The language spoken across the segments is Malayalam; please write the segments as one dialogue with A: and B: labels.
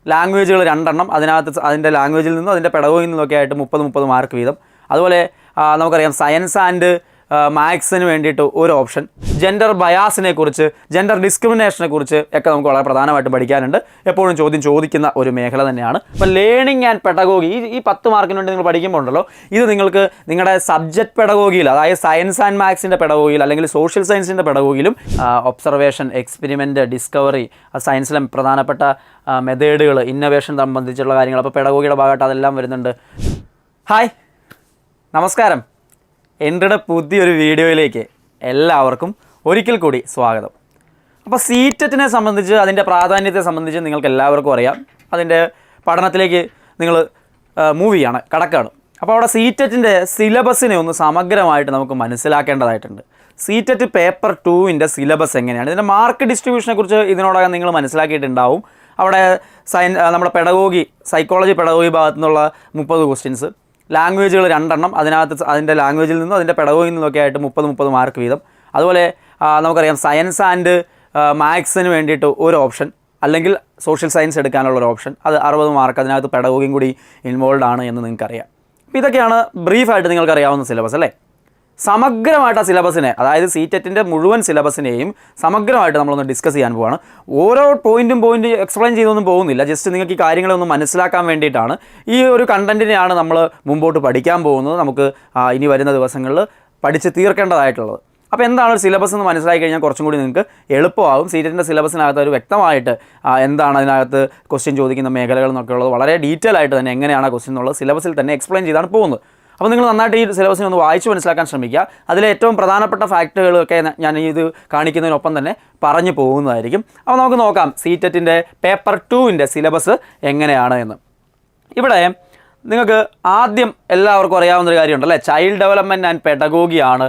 A: ലാംഗ്വേജുകൾ 2 എണ്ണം, അതിൻ്റെ ലാംഗ്വേജിൽ നിന്നും അതിൻ്റെ പെഡഗോഗിയിൽ നിന്നൊക്കെ ആയിട്ട് 30 മാർക്ക് വീതം. അതുപോലെ നമുക്കറിയാം സയൻസ് ആൻഡ് മാത്സിന് വേണ്ടിയിട്ട് ഒരു ഓപ്ഷൻ. ജെൻഡർ ബയാസിനെ കുറിച്ച്, ജെൻഡർ ഡിസ്ക്രിമിനേഷനെ കുറിച്ച് ഒക്കെ നമുക്ക് വളരെ പ്രധാനമായിട്ടും പഠിക്കാനുണ്ട്. എപ്പോഴും ചോദിക്കുന്ന ഒരു മേഖല തന്നെയാണ്. അപ്പോൾ ലേണിംഗ് ആൻഡ് പെഡഗോഗി ഈ 10 മാർക്കിന് വേണ്ടി നിങ്ങൾ പഠിക്കുമ്പോൾ ഉണ്ടല്ലോ, ഇത് നിങ്ങൾക്ക് നിങ്ങളുടെ സബ്ജക്റ്റ് പെഡഗോഗിയിൽ, അതായത് സയൻസ് ആൻഡ് മാത്സിൻ്റെ പെഡഗോഗിയിൽ അല്ലെങ്കിൽ സോഷ്യൽ സയൻസിൻ്റെ പെഡഗോഗിയിലും ഒബ്സർവേഷൻ, എക്സ്പെരിമെൻറ്റ്, ഡിസ്കവറി, സയൻസിലെ പ്രധാനപ്പെട്ട മെത്തേഡുകൾ, ഇന്നോവേഷൻ സംബന്ധിച്ചുള്ള കാര്യങ്ങൾ, അപ്പോൾ പെഡഗോഗിയുടെ ഭാഗമായിട്ട് അതെല്ലാം വരുന്നുണ്ട്. ഹായ്, നമസ്കാരം. എൻ്റെ പുതിയൊരു വീഡിയോയിലേക്ക് എല്ലാവർക്കും ഒരിക്കൽ കൂടി സ്വാഗതം. അപ്പോൾ CTET-നെ സംബന്ധിച്ച്, അതിൻ്റെ പ്രാധാന്യത്തെ സംബന്ധിച്ച് നിങ്ങൾക്ക് എല്ലാവർക്കും അറിയാം. അതിൻ്റെ പഠനത്തിലേക്ക് നിങ്ങൾ കടക്കാണ്. അപ്പോൾ അവിടെ CTET-ൻ്റെ സിലബസിനെ ഒന്ന് സമഗ്രമായിട്ട് നമുക്ക് മനസ്സിലാക്കേണ്ടതായിട്ടുണ്ട്. CTET പേപ്പർ 2-ൻ്റെ സിലബസ് എങ്ങനെയാണ്, ഇതിൻ്റെ മാർക്ക് ഡിസ്ട്രിബ്യൂഷനെ കുറിച്ച് ഇതിനോടകം നിങ്ങൾ മനസ്സിലാക്കിയിട്ടുണ്ടാവും. അവിടെ നമ്മുടെ സൈക്കോളജി പെഡഗോഗി ഭാഗത്തു നിന്നുള്ള 30 ക്വസ്റ്റ്യൻസ്, ലാംഗ്വേജുകൾ 2 എണ്ണം, അതിൻ്റെ ലാംഗ്വേജിൽ നിന്നും അതിൻ്റെ പെഡഗോഗിയിൽ നിന്നൊക്കെ ആയിട്ട് 30 മാർക്ക് വീതം. അതുപോലെ നമുക്കറിയാം സയൻസ് ആൻഡ് മാത്സിന് വേണ്ടിയിട്ട് ഒരു ഓപ്ഷൻ, അല്ലെങ്കിൽ സോഷ്യൽ സയൻസ് എടുക്കാനുള്ള ഒരു ഓപ്ഷൻ, അത് 60 മാർക്ക്, അതിനകത്ത് പെഡഗോഗിയും കൂടി ഇൻവോൾവ് ആണ് എന്ന് നിങ്ങൾക്കറിയാം. അപ്പോൾ ഇതൊക്കെയാണ് ബ്രീഫായിട്ട് നിങ്ങൾക്കറിയാവുന്ന സിലബസ് അല്ലേ. സമഗ്രമായിട്ട് ആ സിലബസിനെ, അതായത് CTET-ൻ്റെ മുഴുവൻ സിലബസിനെയും സമഗ്രമായിട്ട് നമ്മളൊന്ന് ഡിസ്കസ് ചെയ്യാൻ പോവുകയാണ്. ഓരോ പോയിൻറ്റും എക്സ്പ്ലെയിൻ ചെയ്തൊന്നും പോകുന്നില്ല, ജസ്റ്റ് നിങ്ങൾക്ക് ഈ കാര്യങ്ങളൊന്ന് മനസ്സിലാക്കാൻ വേണ്ടിയിട്ടാണ്. ഈ ഒരു കണ്ടൻറ്റിനെയാണ് നമ്മൾ മുമ്പോട്ട് പഠിക്കാൻ പോകുന്നത്, നമുക്ക് ഇനി വരുന്ന ദിവസങ്ങളിൽ പഠിച്ച് തീർക്കേണ്ടതായിട്ടുള്ളത്. അപ്പോൾ എന്താണ് ഒരു സിലബസ് എന്ന് മനസ്സിലാക്കി കഴിഞ്ഞാൽ കുറച്ചും കൂടി നിങ്ങൾക്ക് എളുപ്പമാകും. CTET-ൻ്റെ സിലബസിനകത്ത് ഒരു വ്യക്തമായിട്ട് എന്താണ് അതിനകത്ത് ക്വസ്റ്റ്യൻ ചോദിക്കുന്ന മേഖലകൾ എന്നൊക്കെ ഉള്ളത് വളരെ ഡീറ്റെയിൽ ആയിട്ട് തന്നെ എങ്ങനെയാണ് ആ ക്വസ്റ്റ്യൻ എന്നുള്ളത് സിലബസിൽ തന്നെ എക്സ്പ്ലെയിൻ ചെയ്താണ് പോകുന്നത്. അപ്പോൾ നിങ്ങൾ നന്നായിട്ട് ഈ സിലബസിനെ ഒന്ന് വായിച്ച് മനസ്സിലാക്കാൻ ശ്രമിക്കുക. അതിലെ ഏറ്റവും പ്രധാനപ്പെട്ട ഫാക്റ്റുകളൊക്കെ ഞാൻ ഇത് കാണിക്കുന്നതിനൊപ്പം തന്നെ പറഞ്ഞു പോകുന്നതായിരിക്കും. അപ്പോൾ നമുക്ക് നോക്കാം CTET-ൻ്റെ പേപ്പർ 2-ൻ്റെ സിലബസ് എങ്ങനെയാണ് എന്ന്. ഇവിടെ നിങ്ങൾക്ക് ആദ്യം എല്ലാവർക്കും അറിയാവുന്നൊരു കാര്യമുണ്ടല്ലേ, ചൈൽഡ് ഡെവലപ്മെൻറ്റ് ആൻഡ് പെഡഗോഗിയാണ്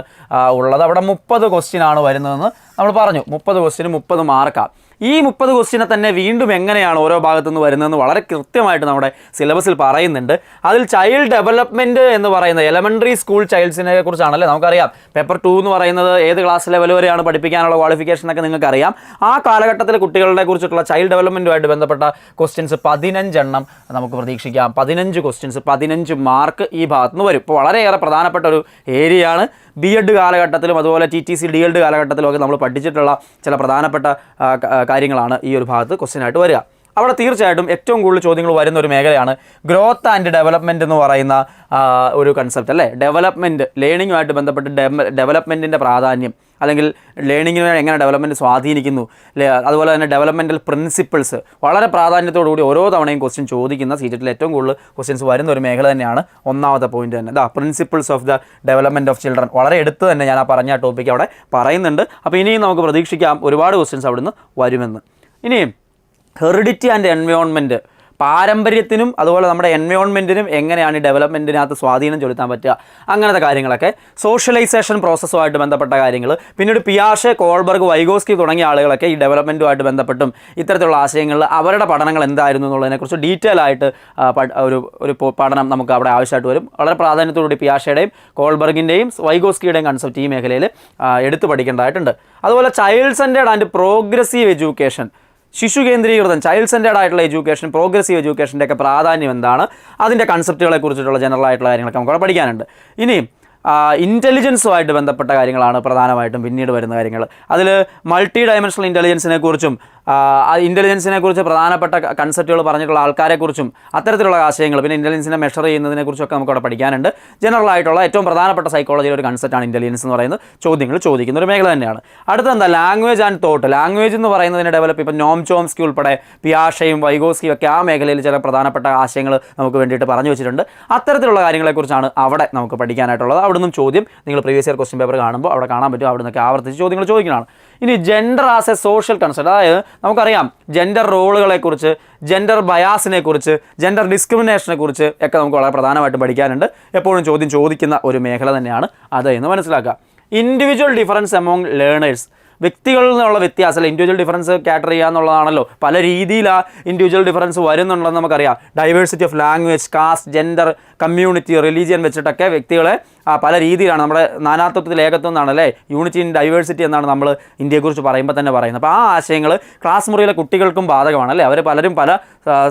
A: ഉള്ളത്. അവിടെ 30 ക്വസ്റ്റ്യനാണ് വരുന്നതെന്ന് നമ്മൾ പറഞ്ഞു. 30 ക്വസ്റ്റ്യന് 30 മാർക്കാണ്. ഈ 30 ക്വസ്റ്റ്യനെ തന്നെ വീണ്ടും എങ്ങനെയാണ് ഓരോ ഭാഗത്തുനിന്ന് വരുന്നതെന്ന് വളരെ കൃത്യമായിട്ട് നമ്മുടെ സിലബസിൽ പറയുന്നുണ്ട്. അതിൽ ചൈൽഡ് ഡെവലപ്മെൻറ്റ് എന്ന് പറയുന്നത് എലമെൻ്ററി സ്കൂൾ ചൈൽഡ്സിനെ കുറിച്ചാണല്ലേ. നമുക്കറിയാം പേപ്പർ 2 എന്ന് പറയുന്നത് ഏത് ക്ലാസ് ലെവൽ വരെയാണ് പഠിപ്പിക്കാനുള്ള ക്വാളിഫിക്കേഷനൊക്കെ നിങ്ങൾക്കറിയാം. ആ കാലഘട്ടത്തിലെ കുട്ടികളുടെ കുറിച്ചിട്ടുള്ള ചൈൽഡ് ഡെവലപ്മെൻറ്റുമായിട്ട് ബന്ധപ്പെട്ട ക്വസ്റ്റ്യൻസ് 15 എണ്ണം നമുക്ക് പ്രതീക്ഷിക്കാം. 15 ക്വസ്റ്റ്യൻസ്, 15 മാർക്ക് ഈ ഭാഗത്തുനിന്ന് വരും. ഇപ്പോൾ വളരെയേറെ പ്രധാനപ്പെട്ട ഒരു ഏരിയയാണ്. B.Ed കാലഘട്ടത്തിലും അതുപോലെ TTC D.Ed കാലഘട്ടത്തിലും ഒക്കെ നമ്മൾ പഠിച്ചിട്ടുള്ള ചില പ്രധാനപ്പെട്ട കാര്യങ്ങളാണ് ഈ ഒരു ഭാഗത്ത് ക്വസ്റ്റ്യനായിട്ട് വരിക. അവിടെ തീർച്ചയായിട്ടും ഏറ്റവും കൂടുതൽ ചോദ്യങ്ങൾ വരുന്ന ഒരു മേഖലയാണ് ഗ്രോത്ത് ആൻഡ് ഡെവലപ്മെൻറ്റ് എന്ന് പറയുന്ന ഒരു കൺസെപ്റ്റ് അല്ലേ. ഡെവലപ്മെൻറ്റ്, ലേണിങ്ങുമായിട്ട് ബന്ധപ്പെട്ട് ഡെവലപ്മെൻറ്റിൻ്റെ പ്രാധാന്യം, അല്ലെങ്കിൽ ലേണിങ്ങിനെ എങ്ങനെ ഡെവലപ്മെൻറ്റ് സ്വാധീനിക്കുന്നു, അതുപോലെ തന്നെ ഡെവലപ്മെൻറ്റൽ പ്രിൻസിപ്പിൾസ് വളരെ പ്രാധാന്യത്തോടുകൂടി ഓരോ തവണയും ക്വസ്റ്റ്യൻ ചോദിക്കുന്ന CTET-ൽ ഏറ്റവും കൂടുതൽ ക്വസ്റ്റ്യൻസ് വരുന്ന ഒരു മേഖല തന്നെയാണ്. ഒന്നാമത്തെ പോയിന്റ് തന്നെ principles of the development of children. വളരെ എടുത്ത് തന്നെ ഞാൻ ആ പറഞ്ഞ ടോപ്പിക്ക് അവിടെ പറയുന്നുണ്ട്. അപ്പോൾ ഇനിയും നമുക്ക് പ്രതീക്ഷിക്കാം ഒരുപാട് ക്വസ്റ്റ്യൻസ് അവിടുന്ന് വരുമെന്ന്. ഇനിയും ഹെറിഡിറ്റി ആൻഡ് എൻവയോൺമെൻറ്റ്, പാരമ്പര്യത്തിനും അതുപോലെ നമ്മുടെ എൻവയോൺമെൻറ്റിനും എങ്ങനെയാണ് ഈ ഡെവലപ്മെൻറ്റിനകത്ത് സ്വാധീനം ചെലുത്താൻ പറ്റുക, അങ്ങനത്തെ കാര്യങ്ങളൊക്കെ. സോഷ്യലൈസേഷൻ പ്രോസസ്സുമായിട്ട് ബന്ധപ്പെട്ട കാര്യങ്ങൾ, പിന്നീട് പിയാഷെ, കോൾബർഗ്, വൈഗോസ്കി തുടങ്ങിയ ആളുകളൊക്കെ ഈ ഡെവലപ്മെൻറ്റുമായിട്ട് ബന്ധപ്പെട്ടും ഇത്തരത്തിലുള്ള ആശയങ്ങളിൽ അവരുടെ പഠനങ്ങൾ എന്തായിരുന്നു എന്നുള്ളതിനെക്കുറിച്ച് ഡീറ്റെയിൽ ആയിട്ട് ഒരു പഠനം നമുക്ക് അവിടെ ആവശ്യമായിട്ട് വരും. വളരെ പ്രാധാന്യത്തോടുകൂടി പിയാഷയുടെയും കോൾബർഗിൻ്റെയും വൈഗോസ്കിയുടെയും കൺസെപ്റ്റ് ഈ മേഖലയിൽ എടുത്തു പഠിക്കേണ്ടതായിട്ടുണ്ട്. അതുപോലെ child centred and progressive education, ശിശു കേന്ദ്രീകൃതം, ചൈൽഡ് സെൻറ്റേർഡ് ആയിട്ടുള്ള എഡ്യൂക്കേഷൻ, പ്രോഗ്രസീവ് എഡ്യൂക്കേഷൻ്റെ ഒക്കെ പ്രാധാന്യം എന്താണ്, അതിൻ്റെ കൺസെപ്റ്റുകളെ കുറിച്ചിട്ടുള്ള ജനറൽ ആയിട്ടുള്ള കാര്യങ്ങളൊക്കെ നമുക്ക് പഠിക്കാനുണ്ട്. ഇനി ഇൻ്റലിജൻസുമായിട്ട് ബന്ധപ്പെട്ട കാര്യങ്ങളാണ് പ്രധാനമായിട്ടും പിന്നീട് വരുന്ന കാര്യങ്ങൾ. അതിൽ മൾട്ടി ഡയമെൻഷണൽ ഇൻ്റലിജൻസിനെ കുറിച്ചും ഇൻ്റലിജൻസിനെ കുറിച്ച് പ്രധാനപ്പെട്ട കൺസെപ്റ്റുകൾ പറഞ്ഞിട്ടുള്ള ആൾക്കാരെക്കുറിച്ചും അത്തരത്തിലുള്ള ആശയങ്ങൾ, പിന്നെ ഇൻ്റലിജൻസിനെ മെഷർ ചെയ്യുന്നതിനെക്കുറിച്ചൊക്കെ നമുക്ക് അവിടെ പഠിക്കാനുണ്ട്. ജനറൽ ആയിട്ടുള്ള ഏറ്റവും പ്രധാനപ്പെട്ട സൈക്കോളജിയുടെ ഒരു കൺസെപ്റ്റാണ് ഇൻ്റലിജൻസ് എന്ന് പറയുന്നത്. ചോദ്യങ്ങൾ ചോദിക്കുന്ന ഒരു മേഖല തന്നെയാണ്. അടുത്തെന്താ, ലാംഗ്വേജ് ആൻഡ് തോട്ട്. ലാംഗ്വേജ് എന്ന് പറയുന്നതിനെ ഡെവലപ്പ്, ഇപ്പം നോം ചോംസ്കി ഉൾപ്പെടെ പിയാഷയും വൈഗോസ്കിയും ഒക്കെ ആ മേഖലയിൽ ചില പ്രധാനപ്പെട്ട ആശയങ്ങൾ നമുക്ക് വേണ്ടിയിട്ട് പറഞ്ഞു വെച്ചിട്ടുണ്ട്. അത്തരത്തിലുള്ള കാര്യങ്ങളെക്കുറിച്ചാണ് അവിടെ നമുക്ക് പഠിക്കാനായിട്ടുള്ളത്. അവിടെ നിന്നും ചോദ്യം നിങ്ങൾ പ്രീവിയസ് ഇയർ ക്വസ്റ്റ്യൻ പേപ്പർ കാണുമ്പോൾ അവിടെ കാണാൻ പറ്റും. അവിടെ നിന്നൊക്കെ ആവർത്തിച്ച് ചോദ്യങ്ങൾ ചോദിക്കുന്നതാണ്. ഇനി gender as A social concept, അതായത് നമുക്കറിയാം ജെൻഡർ റോളുകളെക്കുറിച്ച്, ജെൻഡർ ബയാസിനെക്കുറിച്ച്, ജെൻഡർ ഡിസ്ക്രിമിനേഷനെക്കുറിച്ച് ഒക്കെ നമുക്ക് വളരെ പ്രധാനമായിട്ടും പഠിക്കാനുണ്ട്. എപ്പോഴും ചോദിക്കുന്ന ഒരു മേഖല തന്നെയാണ് അത് എന്ന് മനസ്സിലാക്കുക. ഇൻഡിവിജ്വൽ ഡിഫറൻസ് എമോങ് ലേണേഴ്സ്, വ്യക്തികളിൽ നിന്നുള്ള വ്യത്യാസം അല്ല, ഇൻഡിവിജ്വൽ ഡിഫറൻസ് കാറ്റർ ചെയ്യുക എന്നുള്ളതാണല്ലോ. പല രീതിയിൽ ആ ഇൻഡിവിജ്വൽ ഡിഫറൻസ് വരുന്നുണ്ടെന്ന് നമുക്കറിയാം. Diversity of language, caste, gender, community, religion വെച്ചിട്ടൊക്കെ വ്യക്തികളെ പല രീതിയിലാണ്. നമ്മുടെ നാനാത്വത്തിൽ ഏകത്വം എന്നാണ് അല്ലേ, യൂണിറ്റി ഇൻ ഡൈവേഴ്സിറ്റി എന്നാണ് നമ്മൾ ഇന്ത്യയെക്കുറിച്ച് പറയുമ്പോൾ തന്നെ പറയുന്നത്. അപ്പോൾ ആ ആശയങ്ങൾ ക്ലാസ് മുറിയിലെ കുട്ടികൾക്കും ബാധകമാണ് അല്ലേ. അവർ പലരും പല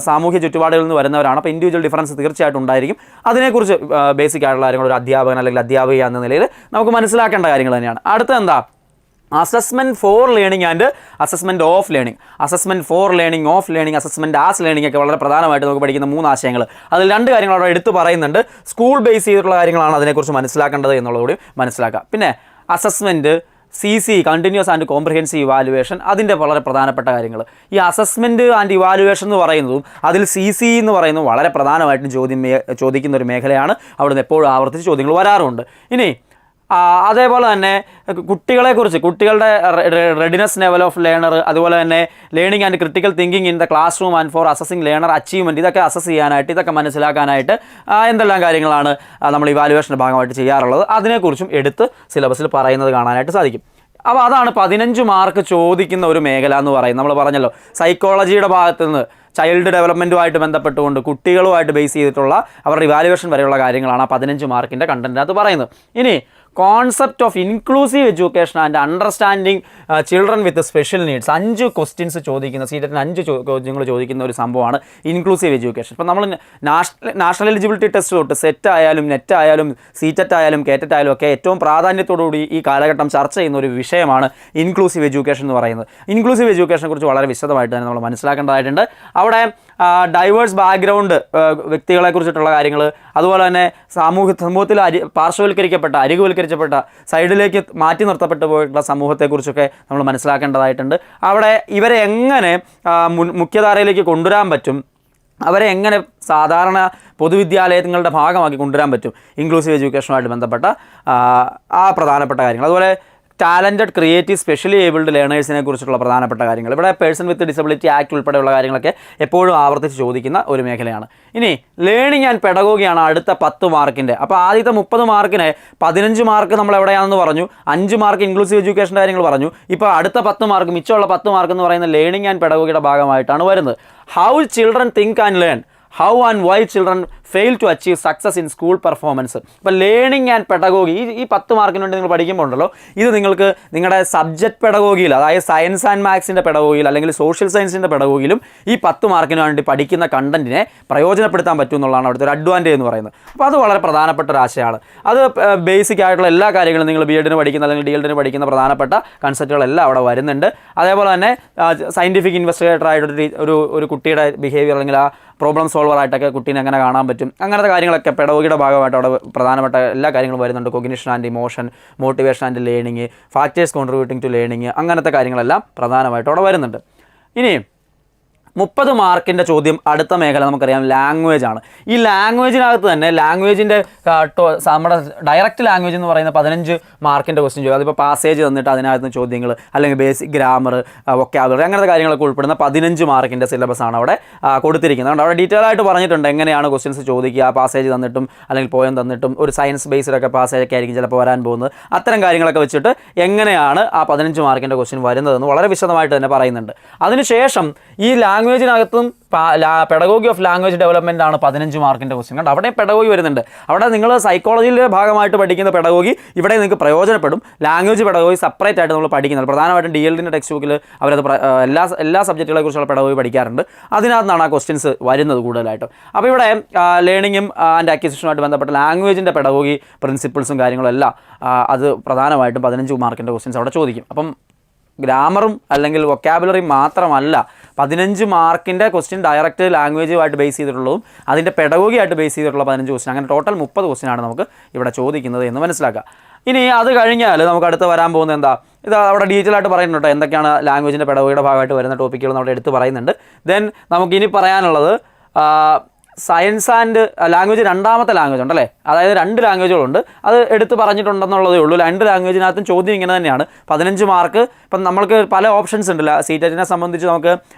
A: സാമൂഹ്യ ചുറ്റുപാടുകളിൽ നിന്ന് വരുന്നവരാണ്. അപ്പോൾ ഇൻഡിവിജ്വൽ ഡിഫറൻസ് തീർച്ചയായിട്ടും ഉണ്ടായിരിക്കും. അതിനെക്കുറിച്ച് ബേസിക് ആയിട്ടുള്ള കാര്യങ്ങൾ ഒരു അധ്യാപകൻ അല്ലെങ്കിൽ അധ്യാപിക എന്ന നിലയിൽ നമുക്ക് മനസ്സിലാക്കേണ്ട കാര്യങ്ങൾ തന്നെയാണ്. അടുത്ത എന്താ, assessment for learning and assessment of learning. Assessment for learning, of learning, assessment as learning ഒക്കെ വളരെ പ്രധാനമായിട്ട് നമുക്ക് പഠിക്കുന്ന 3 ആശയങ്ങൾ. അതിൽ 2 കാര്യങ്ങൾ അവിടെ എടുത്ത് പറയുന്നുണ്ട്. സ്കൂൾ ബേസ് ചെയ്തിട്ടുള്ള കാര്യങ്ങളാണ് അതിനെക്കുറിച്ച് മനസ്സിലാക്കേണ്ടത് എന്നുള്ളതുകൂടി മനസ്സിലാക്കുക. പിന്നെ assessment, CC, continuous and comprehensive evaluation, അതിൻ്റെ വളരെ പ്രധാനപ്പെട്ട കാര്യങ്ങൾ. ഈ അസസ്മെൻറ്റ് ആൻഡ് ഇവാലുവേഷൻ എന്ന് പറയുന്നതും അതിൽ CC എന്ന് പറയുന്നതും വളരെ പ്രധാനമായിട്ടും ചോദിക്കുന്ന ഒരു മേഖലയാണ്. അവിടുന്ന് എപ്പോഴും ആവർത്തിച്ച് ചോദ്യങ്ങൾ വരാറുണ്ട്. ഇനി അതേപോലെ തന്നെ കുട്ടികളെക്കുറിച്ച്, കുട്ടികളുടെ റെഡിനെസ് ലെവൽ ഓഫ് ലേണർ, അതുപോലെ തന്നെ learning and critical thinking in the classroom and for assessing learner achievement, ഇതൊക്കെ അസസ് ചെയ്യാനായിട്ട്, ഇതൊക്കെ മനസ്സിലാക്കാനായിട്ട് എന്തെല്ലാം കാര്യങ്ങളാണ് നമ്മൾ ഇവാലുവേഷൻ്റെ ഭാഗമായിട്ട് ചെയ്യാറുള്ളത്, അതിനെക്കുറിച്ചും എടുത്ത് സിലബസിൽ പറയുന്നത് കാണാനായിട്ട് സാധിക്കും. അപ്പോൾ അതാണ് 15 മാർക്ക് ചോദിക്കുന്ന ഒരു മേഖല എന്ന് പറയുന്നത്. നമ്മൾ പറഞ്ഞല്ലോ, സൈക്കോളജിയുടെ ഭാഗത്ത് നിന്ന് ചൈൽഡ് ഡെവലപ്മെൻറ്റുമായിട്ട് ബന്ധപ്പെട്ടുകൊണ്ട് കുട്ടികളുമായിട്ട് ബേസ് ചെയ്തിട്ടുള്ള അവരുടെ ഇവാലുവേഷൻ വരെയുള്ള കാര്യങ്ങളാണ് ആ 15 മാർക്കിൻ്റെ കണ്ടൻറ്റിനകത്ത് പറയുന്നത്. ഇനി concept of inclusive education and understanding children with special needs, 5 questions ചോദിക്കുന്ന, സീറ്ററ്റിന് 5 ചോദ്യങ്ങൾ ചോദിക്കുന്ന ഒരു സംഭവമാണ് ഇൻക്ലൂസീവ് എഡ്യൂക്കേഷൻ. ഇപ്പോൾ നമ്മൾ നാഷണൽ എലിജിബിലിറ്റി ടെസ്റ്റ് തൊട്ട് സെറ്റ് ആയാലും നെറ്റ് ആയാലും സീറ്ററ്റ് ആയാലും കേറ്ററ്റ് ആയാലും ഒക്കെ ഏറ്റവും പ്രാധാന്യത്തോടുകൂടി ഈ കാലഘട്ടം ചർച്ച ചെയ്യുന്ന ഒരു വിഷയമാണ് ഇൻക്ലൂസീവ് എഡ്യൂക്കേഷൻ എന്ന് പറയുന്നത്. ഇൻക്ലൂസീവ് എഡ്യൂക്കേഷനെ കുറിച്ച് വളരെ വിശദമായിട്ട് തന്നെ നമ്മൾ മനസ്സിലാക്കേണ്ടതായിട്ടുണ്ട്. അവിടെ ഡൈവേഴ്സ് ബാക്ക്ഗ്രൗണ്ട് വ്യക്തികളെക്കുറിച്ചിട്ടുള്ള കാര്യങ്ങൾ, അതുപോലെ തന്നെ സമൂഹത്തിൽ പാർശ്വവൽക്കരിക്കപ്പെട്ട, അരികുവൽക്കരിക്കപ്പെട്ട, സൈഡിലേക്ക് മാറ്റി നിർത്തപ്പെട്ടു പോയിട്ടുള്ള സമൂഹത്തെക്കുറിച്ചൊക്കെ നമ്മൾ മനസ്സിലാക്കേണ്ടതായിട്ടുണ്ട്. അവിടെ ഇവരെ എങ്ങനെ മുഖ്യധാരയിലേക്ക് കൊണ്ടുവരാൻ പറ്റും, അവരെ എങ്ങനെ സാധാരണ പൊതുവിദ്യാലയങ്ങളുടെ ഭാഗമാക്കി കൊണ്ടുവരാൻ പറ്റും, ഇൻക്ലൂസീവ് എഡ്യൂക്കേഷനുമായിട്ട് ബന്ധപ്പെട്ട ആ പ്രധാനപ്പെട്ട കാര്യങ്ങൾ. അതുപോലെ ടാലൻറ്റഡ്, ക്രിയേറ്റീവ്, സ്പെഷ്യലി ഏബിൾഡ് ലേണേഴ്സിനെ കുറിച്ചുള്ള പ്രധാനപ്പെട്ട കാര്യങ്ങൾ. ഇവിടെ പേഴ്സൺ വിത്ത് ഡിസബിലിറ്റി ആക്ട് ഉൾപ്പെടെയുള്ള കാര്യങ്ങളൊക്കെ എപ്പോഴും ആവർത്തിച്ച് ചോദിക്കുന്ന ഒരു മേഖലയാണ്. ഇനി ലേണിംഗ് ആൻഡ് പെഡഗോഗിയാണ് അടുത്ത 10 മാർക്കിൻ്റെ. അപ്പോൾ ആദ്യത്തെ 30 മാർക്കിന് 15 മാർക്ക് നമ്മൾ എവിടെയാണെന്ന് പറഞ്ഞു, 5 മാർക്ക് ഇൻക്ലൂസീവ് എഡ്യൂക്കേഷൻ്റെ കാര്യങ്ങൾ പറഞ്ഞു. ഇപ്പോൾ അടുത്ത 10 മാർക്ക്, മിച്ചമുള്ള 10 മാർക്ക് എന്ന് പറയുന്ന ലേണിംഗ് ആൻഡ് പെഡഗോഗിയുടെ ഭാഗമായിട്ടാണ് വരുന്നത്. How children think and learn, how and why children fail to achieve success in school performance. ഇപ്പോൾ ലേണിംഗ് ആൻഡ് പെഡഗോഗി ഈ 10 മാർക്കിന് വേണ്ടി നിങ്ങൾ പഠിക്കുമ്പോൾ ഉണ്ടല്ലോ, ഇത് നിങ്ങൾക്ക് നിങ്ങളുടെ സബ്ജക്റ്റ് പെഡഗോഗിയിൽ, അതായത് സയൻസ് ആൻഡ് മാത്സിൻ്റെ പെഡഗോഗിയിൽ അല്ലെങ്കിൽ സോഷ്യൽ സയൻസിൻ്റെ പെഡഗോഗിയിലും ഈ 10 മാർക്കിന് വേണ്ടി പഠിക്കുന്ന കണ്ടന്റിനെ പ്രയോജനപ്പെടുത്താൻ പറ്റും എന്നുള്ളതാണ് അവിടുത്തെ ഒരു അഡ്വാൻറ്റേജ് എന്ന് പറയുന്നത്. അപ്പോൾ അത് വളരെ പ്രധാനപ്പെട്ട ഒരു ആശയമാണ്. അത് ബേസിക് ആയിട്ടുള്ള എല്ലാ കാര്യങ്ങളും നിങ്ങൾ BEdന് പഠിക്കുന്ന അല്ലെങ്കിൽ DELന് പഠിക്കുന്ന പ്രധാനപ്പെട്ട കൺസെപ്റ്റുകളെല്ലാം അവിടെ വരുന്നുണ്ട്. അതേപോലെ തന്നെ സയൻറ്റിഫിക് ഇൻവെസ്റ്റിഗേറ്റർ ആയിട്ട് ഒരു കുട്ടിയുടെ ബിഹേവിയർ അല്ലെങ്കിൽ ആ പ്രോബ്ലം സോൾവർ ആയിട്ടൊക്കെ കുട്ടീനെ എങ്ങനെ കാണാൻ പറ്റും, അങ്ങനത്തെ കാര്യങ്ങളൊക്കെ പെഡഗോഗിയുടെ ഭാഗമായിട്ട് അവിടെ പ്രധാനപ്പെട്ട എല്ലാ കാര്യങ്ങളും വരുന്നുണ്ട്. Cognition and emotion, motivation and learning, factors contributing to learning, അങ്ങനത്തെ കാര്യങ്ങളെല്ലാം പ്രധാനമായിട്ട് അവിടെ വരുന്നുണ്ട്. ഇനി 30 മാർക്കിൻ്റെ ചോദ്യം, അടുത്ത മേഖല നമുക്കറിയാം ലാംഗ്വേജ് ആണ്. ഈ ലാംഗ്വേജിനകത്ത് തന്നെ ലാംഗ്വേജിൻ്റെ നമ്മുടെ ഡയറക്റ്റ് ലാംഗ്വേജ് എന്ന് പറയുന്ന 15 മാർക്കിൻ്റെ ക്വസ്റ്റ്യൻ ചോദിക്കും. അതിപ്പോൾ പാസേജ് തന്നിട്ട് അതിനകത്ത് ചോദ്യങ്ങൾ, അല്ലെങ്കിൽ ബേസിക് ഗ്രാമർ, വൊക്കാബുലറി, അങ്ങനത്തെ കാര്യങ്ങളൊക്കെ ഉൾപ്പെടുന്ന 15 മാർക്കിൻ്റെ സിലബസാണ് അവിടെ കൊടുത്തിരിക്കുന്നത്. അതുകൊണ്ട് അവിടെ ഡീറ്റെയിൽ ആയിട്ട് പറഞ്ഞിട്ടുണ്ട് എങ്ങനെയാണ് ക്വസ്റ്റ്യൻസ് ചോദിക്കുക, പാസേജ് തന്നിട്ടും അല്ലെങ്കിൽ പോയം തന്നിട്ടും, ഒരു സയൻസ് ബേസ്ഡൊക്കെ പാസേജൊക്കെ ആയിരിക്കും ചിലപ്പോൾ വരാൻ പോകുന്നത്. അത്തരം കാര്യങ്ങളൊക്കെ വെച്ചിട്ട് എങ്ങനെയാണ് ആ 15 മാർക്കിൻ്റെ ക്വസ്റ്റ്യൻ വരുന്നതെന്ന് വളരെ വിശദമായിട്ട് തന്നെ പറയുന്നുണ്ട്. അതിനുശേഷം ഈ ലാംഗ്വേജിനകത്തും പെഡഗോഗി ഓഫ് ലാംഗ്വേജ് ഡെവലപ്മെൻ്റ് ആണ് 15 മാർക്കിൻ്റെ ക്വസ്റ്റ്യൻ. കണ്ട് അവിടെ പെഡഗോഗി വരുന്നുണ്ട്. അവിടെ നിങ്ങൾ സൈക്കോളജിയുടെ ഭാഗമായിട്ട് പഠിക്കുന്ന പെഡഗോഗി ഇവിടെ നിങ്ങൾക്ക് പ്രയോജനപ്പെടും. ലാംഗ്വേജ് പെഡഗോഗി സെപ്പറേറ്റ് ആയിട്ട് നമ്മൾ പഠിക്കുന്നത്. പ്രധാനമായിട്ടും DLൻ്റെ ടെക്സ്റ്റ് ബുക്കിൽ അവരത് എല്ലാ സബ്ജക്റ്റുകളെ കുറിച്ചുള്ള പെഡഗോഗി പഠിക്കാറുണ്ട്. അതിനകത്താണ് ആ ക്വസ്റ്റ്യൻസ് വരുന്നത് കൂടുതലായിട്ടും. അപ്പോൾ ഇവിടെ ലേണിങ്ങും ആൻഡ് അക്വിസിഷനുമായിട്ട് ബന്ധപ്പെട്ട ലാംഗ്വേജിൻ്റെ പെഡഗോഗി പ്രിൻസിപ്പിൾസും കാര്യങ്ങളും എല്ലാം അത് പ്രധാനമായിട്ടും 15 മാർക്കിൻ്റെ ക്വസ്റ്റ്യൻസ് അവിടെ ചോദിക്കും. അപ്പം ഗ്രാമറും അല്ലെങ്കിൽ വൊക്കാബുലറി മാത്രമല്ല 15 മാർക്കിൻ്റെ ക്വസ്റ്റ്യൻ ഡയറക്റ്റ് ലാംഗ്വേജുമായിട്ട് ബേസ് ചെയ്തിട്ടുള്ളതും അതിൻ്റെ പെഡഗോഗിയായിട്ട് ബേസ് ചെയ്തിട്ടുള്ള 15 ക്വസ്റ്റ്യൻ, അങ്ങനെ ടോട്ടൽ 30 ക്വസ്റ്റ്യനാണ് നമുക്ക് ഇവിടെ ചോദിക്കുന്നത് എന്ന് മനസ്സിലാക്കുക. ഇനി അത് കഴിഞ്ഞാൽ നമുക്ക് അടുത്ത് വരാൻ പോകുന്നത് എന്താ, ഇത് അവിടെ ഡീറ്റെയിൽ ആയിട്ട് പറയുന്നുണ്ട് എന്തൊക്കെയാണ് ലാംഗ്വേജിൻ്റെ പെഡഗോഗിയുടെ ഭാഗമായിട്ട് വരുന്ന ടോപ്പിക്കുകൾ നമ്മുടെ എടുത്ത് പറയുന്നുണ്ട്. ദെൻ നമുക്കിനി പറയാനുള്ളത് സയൻസ് ആൻഡ് ലാംഗ്വേജ്, രണ്ടാമത്തെ ലാംഗ്വേജ് ഉണ്ടല്ലേ, അതായത് 2 ലാംഗ്വേജുകളുണ്ട്. അത് എടുത്ത് പറഞ്ഞിട്ടുണ്ടെന്നുള്ളതേ ഉള്ളൂ. 2 ലാംഗ്വേജിനകത്തും ചോദ്യം ഇങ്ങനെ തന്നെയാണ്. 15 മാർക്ക്. ഇപ്പം നമ്മൾക്ക് പല ഓപ്ഷൻസ് ഉണ്ടല്ല. സീറ്ററ്റിനെ സംബന്ധിച്ച് നമുക്ക്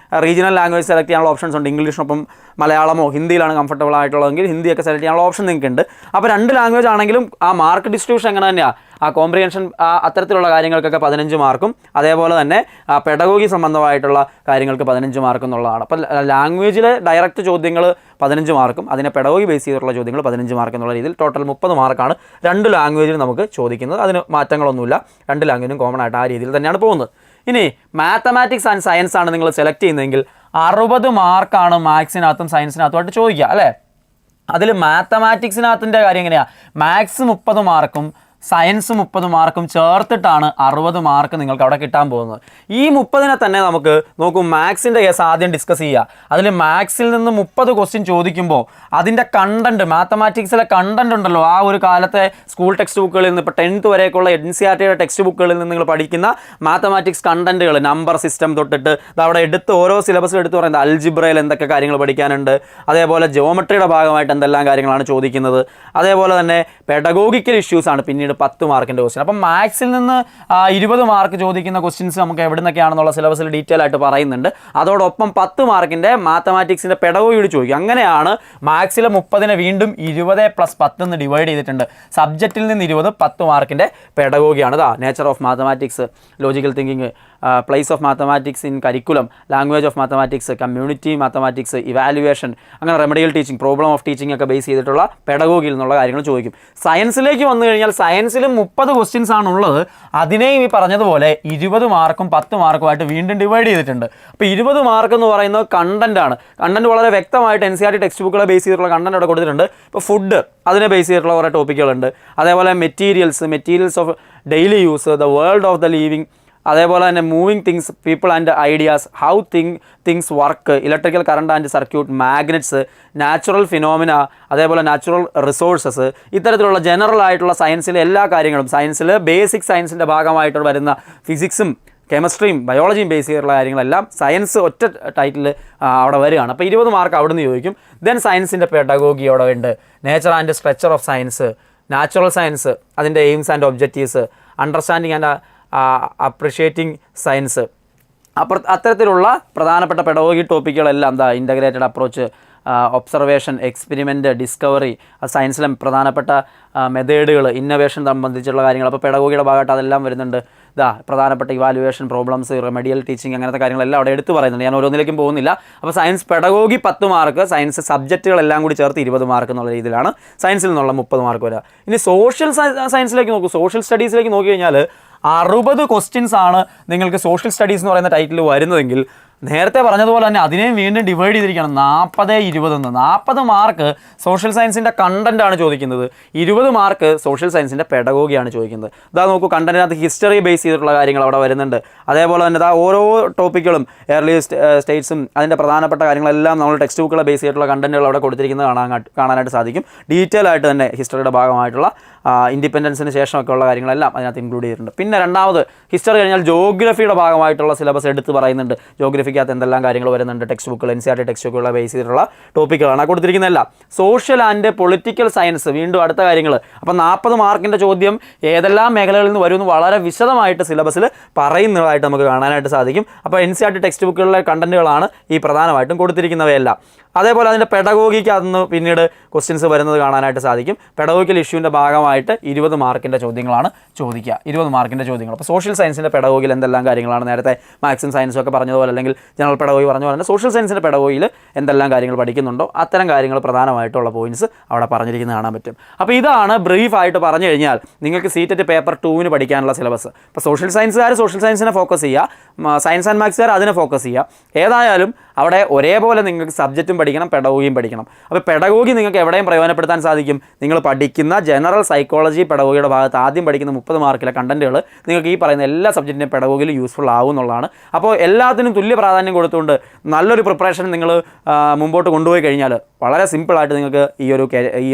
A: റീജിയണൽ ലാംഗ്വേജ് സെലക്ട് ചെയ്യാനുള്ള ഓപ്ഷൻസ് ഉണ്ട്. ഇംഗ്ലീഷിനൊപ്പം മലയാളമോ ഹിന്ദിയിലാണ് കംഫർട്ടബിൾ ആയിട്ടുള്ളതെങ്കിൽ ഹിന്ദിയൊക്കെ സെലക്ട് ചെയ്യാനുള്ള ഓപ്ഷൻ നിങ്ങൾക്ക് ഉണ്ട്. അപ്പോൾ 2 ലാംഗ്വേജ് ആണെങ്കിലും ആ മാർക്ക് ഡിസ്ട്രിബ്യൂഷൻ എങ്ങനെ തന്നെയാണ്, കോംപ്രിഹെൻഷൻ അത്തരത്തിലുള്ള കാര്യങ്ങൾക്കൊക്കെ 15 മാർക്കും അതേപോലെ തന്നെ പെഡഗോഗി സംബന്ധമായിട്ടുള്ള കാര്യങ്ങൾക്ക് 15 മാർക്കും എന്നുള്ളതാണ്. അപ്പോൾ ലാംഗ്വേജിലെ ഡയറക്റ്റ് ചോദ്യങ്ങൾ 15 മാർക്കും അതിനെ പെഡഗോഗി ബേസ് ചെയ്തിട്ടുള്ള ചോദ്യങ്ങൾ 15 മാർക്ക് എന്നുള്ള രീതിയിൽ ടോട്ടൽ 30 മാർക്കാണ് 2 ലാംഗ്വേജിൽ നമുക്ക് ചോദിക്കുന്നത്. അതിന് മാറ്റങ്ങളൊന്നുമില്ല, 2 ലാംഗ്വേജും കോമൺ ആയിട്ട് ആ രീതിയിൽ തന്നെയാണ് പോകുന്നത്. ഇനി മാത്തമാറ്റിക്സ് ആൻഡ് സയൻസ് ആണ് നിങ്ങൾ സെലക്ട് ചെയ്യുന്നതെങ്കിൽ 60 മാർക്കാണ് മാത്സിനകത്തും സയൻസിനകത്തുമായിട്ട് ചോദിക്കുക അല്ലേ. അതിൽ മാത്തമാറ്റിക്സിനകത്തിൻ്റെ കാര്യം എങ്ങനെയാണ്, മാത്സ് 30 മാർക്കും സയൻസ് 30 മാർക്കും ചേർത്തിട്ടാണ് 60 മാർക്ക് നിങ്ങൾക്ക് അവിടെ കിട്ടാൻ പോകുന്നത്. ഈ 30നെ തന്നെ നമുക്ക് നോക്കൂ, മാത്സിൻ്റെ കേസ് ആദ്യം ഡിസ്കസ് ചെയ്യുക. അതിൽ മാത്സിൽ നിന്ന് 30 ക്വസ്റ്റ്യൻ ചോദിക്കുമ്പോൾ അതിൻ്റെ കണ്ടൻറ്റ്, മാത്തമാറ്റിക്സിലെ കണ്ടൻറ്റ് ഉണ്ടല്ലോ, ആ ഒരു കാലത്തെ സ്കൂൾ ടെക്സ്റ്റ് ബുക്കുകളിൽ നിന്ന് ഇപ്പോൾ 10th വരെയൊക്കെയുള്ള NCERTയുടെ ടെക്സ്റ്റ് ബുക്കുകളിൽ നിന്ന് നിങ്ങൾ പഠിക്കുന്ന മാത്തമാറ്റിക്സ് കണ്ടൻറ്റുകൾ, നമ്പർ സിസ്റ്റം തൊട്ടിട്ട് അവിടെ എടുത്ത് ഓരോ സിലബസിൽ എടുത്ത് പറയുന്നത് അൽജിബ്രയിൽ എന്തൊക്കെ കാര്യങ്ങൾ പഠിക്കാനുണ്ട്, അതേപോലെ ജിയോമെട്രിയുടെ ഭാഗമായിട്ട് എന്തെല്ലാം കാര്യങ്ങളാണ് ചോദിക്കുന്നത്, അതേപോലെ തന്നെ പെഡഗോഗിക്കൽ ഇഷ്യൂസാണ് പിന്നീട് 10 മാർക്കിൻ്റെ ക്വസ്റ്റ്യൻ. അപ്പം മാത്സിൽ നിന്ന് 20 മാർക്ക് ചോദിക്കുന്ന ക്വസ്റ്റ്യൻസ് നമുക്ക് എവിടെ നിന്നൊക്കെയാണെന്നുള്ള സിലബസിൽ ഡീറ്റെയിൽ ആയിട്ട് പറയുന്നുണ്ട്. അതോടൊപ്പം 10 മാർക്കിൻ്റെ മാത്തമാറ്റിക്സിൻ്റെ പെഡഗോഗിയോട് ചോദിക്കും. അങ്ങനെയാണ് മാത്സിലെ 30നെ വീണ്ടും 20 + 10 എന്ന് ഡിവൈഡ് ചെയ്തിട്ടുണ്ട്. സബ്ജക്റ്റിൽ നിന്ന് 20, 10 മാർക്കിൻ്റെ പെഡഗോഗിയാണ്. Nature of mathematics, logical thinking, place of mathematics in curriculum, language of mathematics, community mathematics, evaluation, അങ്ങനെ remedial teaching, problem of teaching ഒക്കെ ബേസ് ചെയ്തിട്ടുള്ള പെഡഗോഗിയിൽ നിന്നുള്ള കാര്യങ്ങൾ ചോദിക്കും. സയൻസിലേക്ക് വന്നു കഴിഞ്ഞാൽ സയൻസിലും 30 ക്വസ്റ്റ്യൻസ് ആണുള്ളത്. അതിനെയും ഈ പറഞ്ഞതുപോലെ 20 മാർക്കും 10 മാർക്കുമായിട്ട് വീണ്ടും ഡിവൈഡ് ചെയ്തിട്ടുണ്ട്. അപ്പോൾ 20 മാർക്ക് എന്ന് പറയുന്നത് കണ്ടൻറ്റാണ്. കണ്ടൻറ്റ് വളരെ വ്യക്തമായിട്ട് NCERT ടെക്സ്റ്റ് ബുക്കുകളെ ബേസ് ചെയ്തിട്ടുള്ള കണ്ടൻറ്റ് അവിടെ കൊടുത്തിട്ടുണ്ട്. ഇപ്പോൾ ഫുഡ്, അതിനെ ബേസ് ചെയ്തിട്ടുള്ള കുറേ ടോപ്പിക്കുകളുണ്ട്. അതേപോലെ materials of daily use, the world of the living, അതേപോലെ തന്നെ moving things, people and ideas, how things work, electrical current and circuit, magnets, natural phenomena, അതേപോലെ നാച്ചുറൽ റിസോഴ്സസ്, ഇത്തരത്തിലുള്ള ജനറൽ ആയിട്ടുള്ള സയൻസിലെ എല്ലാ കാര്യങ്ങളും, സയൻസിൽ ബേസിക് സയൻസിൻ്റെ ഭാഗമായിട്ട് വരുന്ന ഫിസിക്സും കെമിസ്ട്രിയും ബയോളജിയും ബേസ് ചെയ്തിട്ടുള്ള കാര്യങ്ങളെല്ലാം സയൻസ് ഒറ്റ ടൈറ്റിൽ അവിടെ വരികയാണ്. അപ്പോൾ 20 മാർക്ക് അവിടെ നിന്ന് ചോദിക്കും. ദെൻ സയൻസിൻ്റെ പെഡഗോഗി അവിടെ ഉണ്ട്, nature and structure of science, natural science, അതിൻ്റെ aims and objectives, understanding and appreciating science, അത്തരത്തിലുള്ള പ്രധാനപ്പെട്ട പെഡഗോഗി ടോപ്പിക്കുകളെല്ലാം integrated approach, observation, experiment, discovery, സയൻസിലെ പ്രധാനപ്പെട്ട മെത്തേഡുകൾ, ഇന്നോവേഷൻ സംബന്ധിച്ചുള്ള കാര്യങ്ങൾ. അപ്പോൾ പെഡഗോഗിയുടെ ഭാഗമായിട്ട് അതെല്ലാം വരുന്നുണ്ട്. പ്രധാനപ്പെട്ട ഇവാലുവേഷൻ, പ്രോബ്ലംസ്, റെമഡിയൽ ടീച്ചിങ്, അങ്ങനത്തെ കാര്യങ്ങളെല്ലാം അവിടെ എടുത്ത് പറയുന്നുണ്ട്. ഞാൻ ഓരോന്നിലേക്കും പോകുന്നില്ല. അപ്പോൾ സയൻസ് പെഡഗോഗി 10 മാർക്ക്, സയൻസ് സബ്ജക്റ്റുകളെല്ലാം കൂടി ചേർത്ത് 20 മാർക്ക് എന്നുള്ള രീതിയിലാണ് സയൻസിൽ നിന്നുള്ള 30 മാർക്ക് വരിക. ഇനി സോഷ്യൽ സയൻസിലേക്ക് നോക്കൂ, സോഷ്യൽ സ്റ്റഡീസിലേക്ക് നോക്കി കഴിഞ്ഞാൽ 60 ക്വസ്റ്റ്യൻസ് ആണ് നിങ്ങൾക്ക് സോഷ്യൽ സ്റ്റഡീസ് എന്ന് പറയുന്ന ടൈറ്റിൽ വരുന്നതെങ്കിൽ നേരത്തെ പറഞ്ഞതുപോലെ തന്നെ അതിനെയും വീണ്ടും ഡിവൈഡ് ചെയ്തിരിക്കുകയാണ് 40-20 എന്ന്. 40 മാർക്ക് സോഷ്യൽ സയൻസിൻ്റെ കണ്ടൻറ്റാണ് ചോദിക്കുന്നത്, 20 മാർക്ക് സോഷ്യൽ സയൻസിൻ്റെ പെഡഗോഗിയാണ് ചോദിക്കുന്നത്. നോക്കൂ, കണ്ടൻറ്റിനകത്ത് ഹിസ്റ്ററി ബേസ് ചെയ്തിട്ടുള്ള കാര്യങ്ങൾ അവിടെ വരുന്നുണ്ട്. അതേപോലെ തന്നെ ഓരോ ടോപ്പിക്കുകളും ഏർലി സ്റ്റേറ്റ്സും അതിൻ്റെ പ്രധാനപ്പെട്ട കാര്യങ്ങളെല്ലാം നമ്മൾ ടെക്സ്റ്റ് ബുക്കുകളെ ബേസ് ചെയ്തിട്ടുള്ള കണ്ടൻറ്റുകൾ അവിടെ കൊടുത്തിരിക്കുന്നത് കാണാനായിട്ട് സാധിക്കും. ഡീറ്റെയിൽ ആയിട്ട് തന്നെ ഹിസ്റ്ററിയുടെ ഭാഗമായിട്ടുള്ള ഇൻഡിപെൻഡൻസിന് ശേഷമൊക്കെ ഉള്ള കാര്യങ്ങളെല്ലാം അതിനകത്ത് ഇൻക്ലൂഡ് ചെയ്തിട്ടുണ്ട്. പിന്നെ രണ്ടാമത് ഹിസ്റ്ററി കഴിഞ്ഞാൽ ജോഗ്രഫിയുടെ ഭാഗമായിട്ടുള്ള സിലബസ് എടുത്ത് പറയുന്നുണ്ട്. ജോഗ്രഫിക്കകത്ത് എന്തെല്ലാം കാര്യങ്ങൾ വരുന്നുണ്ട്, ടെക്സ്റ്റ് ബുക്കുകൾ, NCERT ടെക്സ്റ്റ് ബുക്കുകളെ ബേസ് ചെയ്തിട്ടുള്ള ടോപ്പിക്കുകളാണ് കൊടുത്തിരിക്കുന്നതല്ല. സോഷ്യൽ ആൻഡ് പൊളിറ്റിക്കൽ സയൻസ് വീണ്ടും അടുത്ത കാര്യങ്ങൾ. അപ്പോൾ 40 മാർക്കിൻ്റെ ചോദ്യം ഏതെല്ലാം മേഖലകളിൽ നിന്ന് വരുമെന്ന് വളരെ വിശദമായിട്ട് സിലബസിൽ പറയുന്നതായിട്ട് നമുക്ക് കാണാനായിട്ട് സാധിക്കും. അപ്പോൾ NCERT ടെക്സ്റ്റ് ബുക്കുകളിലെ കണ്ടൻറ്റുകളാണ് ഈ പ്രധാനമായിട്ടും കൊടുത്തിരിക്കുന്നവയെല്ലാം. അതേപോലെ അതിൻ്റെ പെഡഗോഗിക്ക് അതൊന്ന് പിന്നീട് ക്വസ്റ്റ്യൻസ് വരുന്നത് കാണാനായിട്ട് സാധിക്കും. പെഡഗോഗിക്കൽ ഇഷ്യൂവിൻ്റെ ഭാഗമായിട്ട് 20 മാർക്കിൻ്റെ ചോദ്യങ്ങളാണ് ചോദിക്കുക, 20 മാർക്കിൻ്റെ ചോദ്യങ്ങൾ. അപ്പോൾ സോഷ്യൽ സയൻസിൻ്റെ പെഡഗോഗിയിൽ എന്തെല്ലാം കാര്യങ്ങളാണ്, നേരത്തെ മാത്സും സയൻസും ഒക്കെ പറഞ്ഞതുപോലെ അല്ലെങ്കിൽ ജനറൽ പെഡഗോഗി പറഞ്ഞ പോലെ തന്നെ സോഷ്യൽ സയൻസിൻ്റെ പെഡഗോഗിയിൽ എന്തെല്ലാം കാര്യങ്ങൾ പഠിക്കുന്നുണ്ടോ അത്തരം കാര്യങ്ങൾ പ്രധാനമായിട്ടുള്ള പോയിൻറ്റ്സ് അവിടെ പറഞ്ഞിരിക്കുന്നത് കാണാൻ പറ്റും. അപ്പോൾ ഇതാണ് ബ്രീഫായിട്ട് പറഞ്ഞു കഴിഞ്ഞാൽ നിങ്ങൾക്ക് CTET പേപ്പർ 2 പഠിക്കാനുള്ള സിലബസ്. ഇപ്പോൾ സോഷ്യൽ സയൻസുകാർ സോഷ്യൽ സയൻസിനെ ഫോക്കസ് ചെയ്യുക, സയൻസ് ആൻഡ് മാത്സുകാർ അതിനെ ഫോക്കസ് ചെയ്യുക. ഏതായാലും അവിടെ ഒരേപോലെ നിങ്ങൾക്ക് സബ്ജക്റ്റും പഠിക്കണം, പെഡഗോഗിയും പഠിക്കണം. അപ്പോൾ പെഡഗോഗി നിങ്ങൾക്ക് എവിടെയും പ്രയോജനപ്പെടുത്താൻ സാധിക്കും. നിങ്ങൾ പഠിക്കുന്ന ജനറൽ സൈക്കോളജി പെഡഗോഗിയുടെ ഭാഗത്ത് ആദ്യം പഠിക്കുന്ന 30 മാർക്കിലെ കണ്ടൻറ്റുകൾ നിങ്ങൾക്ക് ഈ പറയുന്ന എല്ലാ സബ്ജക്റ്റിൻ്റെയും പെഡഗോഗിയിൽ യൂസ്ഫുൾ ആവും എന്നുള്ളതാണ്. അപ്പോൾ എല്ലാത്തിനും തുല്യ പ്രാധാന്യം കൊടുത്തുകൊണ്ട് നല്ലൊരു പ്രിപ്പറേഷൻ നിങ്ങൾ മുമ്പോട്ട് കൊണ്ടുപോയി കഴിഞ്ഞാൽ വളരെ സിമ്പിളായിട്ട് നിങ്ങൾക്ക് ഈ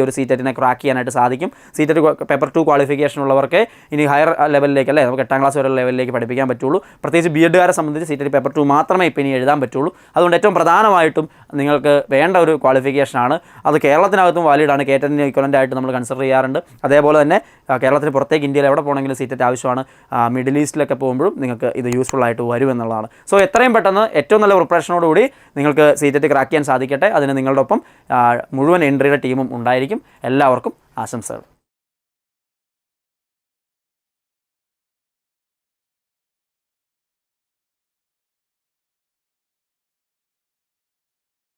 A: ഒരു CTET ക്രാക്ക് ചെയ്യാനായിട്ട് സാധിക്കും. CTET പേപ്പർ 2 ക്വാളിഫിക്കേഷൻ ഉള്ളവർക്ക് ഇനി ഹയർ ലെവലിലേക്ക് അല്ലേ നമുക്ക് 8ാം ക്ലാസ് വരെ ലെവലിലേക്ക് പഠിപ്പിക്കാൻ പറ്റുള്ളൂ. പ്രത്യേകിച്ച് BEdകാരെ സംബന്ധിച്ച് CTET പേപ്പർ 2 മാത്രമേ ഇപ്പോൾ ഇനി എഴുതാൻ പറ്റുള്ളൂ. അതുകൊണ്ട് ഏറ്റവും പ്രധാനമായിട്ടും നിങ്ങൾക്ക് വേണ്ട ഒരു ക്വാളിഫിക്കേഷനാണ്. അത് കേരളത്തിനകത്തും വാലിഡാണ്, കേറ്ററ്റിന് ഇക്വലൻ്റ് ആയിട്ട് നമ്മൾ കൺസിഡർ ചെയ്യാറുണ്ട്. അതേപോലെ തന്നെ കേരളത്തിന് പുറത്തേക്ക് ഇന്ത്യയിൽ എവിടെ പോകണമെങ്കിലും CTET ആവശ്യമാണ്. മിഡിൽ ഈസ്റ്റിലൊക്കെ പോകുമ്പോഴും നിങ്ങൾക്ക് ഇത് യൂസ്ഫുൾ ആയിട്ട് വരുമെന്നുള്ളതാണ്. സോ എത്രയും പെട്ടെന്ന് ഏറ്റവും നല്ല പ്രിപ്പറേഷനോടുകൂടി നിങ്ങൾക്ക് CTET ക്രാക്ക് ചെയ്യാൻ സാധിക്കട്ടെ. അതിന് നിങ്ങളുടെ ഒപ്പം മുഴുവൻ എൻട്രിയുടെ ടീമും ഉണ്ടായിരിക്കും. എല്ലാവർക്കും ആശംസകൾ.